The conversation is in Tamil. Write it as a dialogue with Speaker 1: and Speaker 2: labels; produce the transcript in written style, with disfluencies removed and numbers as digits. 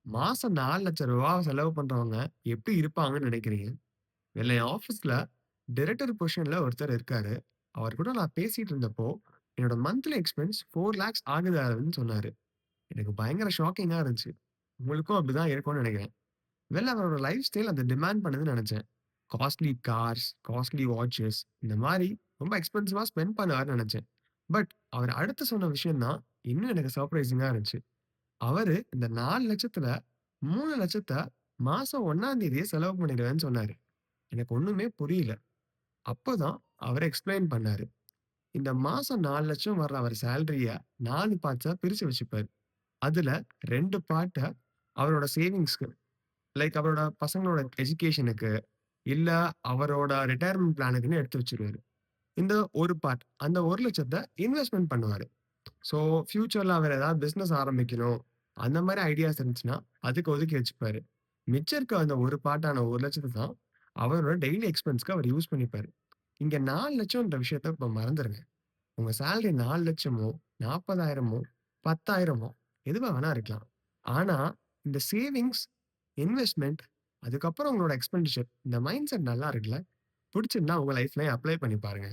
Speaker 1: மாசம் ரூ. 4,00,000 செலவு பண்றவங்க எப்படி இருப்பாங்கன்னு நினைக்கிறீங்க? இதுல என் ஆஃபீஸ்ல டைரக்டர் பொசிஷன்ல ஒருத்தர் இருக்காரு. அவர் கூட நான் பேசிட்டு இருந்தப்போ, என்னோட மந்த்லி எக்ஸ்பென்ஸ் 4,00,000 ஆகுதுன்னு சொன்னாரு. எனக்கு பயங்கர ஷாக்கிங்கா இருந்துச்சு. உங்களுக்கும் அப்படிதான் இருக்கும்னு நினைக்கிறேன். வெல் அவரோட லைஃப் ஸ்டைல் அத டிமாண்ட் பண்ணுதுன்னு நெனச்சேன். காஸ்ட்லி கார்ஸ், காஸ்ட்லி வாட்சஸ் இந்த மாரி ரொம்ப எக்ஸ்பென்சிவா ஸ்பெண்ட் பண்ணுவாருன்னு நெனச்சேன். பட் அவர் அடுத்து சொன்ன விஷயம் தான் இன்னும் எனக்கு சர்ப்ரைசிங்கா இருந்துச்சு. அவரு இந்த 4,00,000த்துல 3,00,000 மாசம் 1ஆம் தேதியே செலவு பண்ணிடுவேன்னு சொன்னாரு. எனக்கு ஒண்ணுமே புரியல. அப்பதான் அவர் எக்ஸ்ப்ளைன் பண்ணாரு. இந்த மாசம் 4,00,000 வர்ற அவர் சேலரிய 4 பார்ட்ஸா பிரிச்சு வச்சுப்பாரு. அதுல 2 பார்ட்ட அவரோட சேவிங்ஸ்க்கு லைக் அவரோட பசங்களோட எஜுகேஷனுக்கு, இல்ல அவரோட ரிட்டயர்மென்ட் பிளானுக்குன்னு எடுத்து வச்சுருவாரு. இந்த ஒரு பார்ட் அந்த 1,00,000 இன்வெஸ்ட்மென்ட் பண்ணுவாரு. ஸோ ஃபியூச்சர்ல அவர் ஏதாவது பிசினஸ் ஆரம்பிக்கணும். அந்த மாரி ஐடியாஸ் இருந்துச்சுன்னா, அதுக்கு ஒதுக்கி வச்சுப்பாரு. மிச்சம் இருக்க அந்த ஒரு பார்ட்டான 1,00,000 தான் அவரோட டெய்லி எக்ஸ்பென்ஸ்க்கு அவர் யூஸ் பண்ணிப்பாரு. இங்க 4,00,000ன்ற விஷயத்த இப்ப மறந்துருங்க. உங்க சேலரி 4,00,000மோ, 40,000மோ, 10,000மோ எதுவா வேணா இருக்கலாம். ஆனா, இந்த சேவிங்ஸ், இன்வெஸ்ட்மென்ட் அதுக்கப்புறம் உங்களோட எக்ஸ்பெண்டிச்சர் இந்த மைண்ட் செட் நல்லா இருக்குல்ல, புடிச்சிருந்தா உங்க லைஃப்லயும் அப்ளை பண்ணி பாருங்க.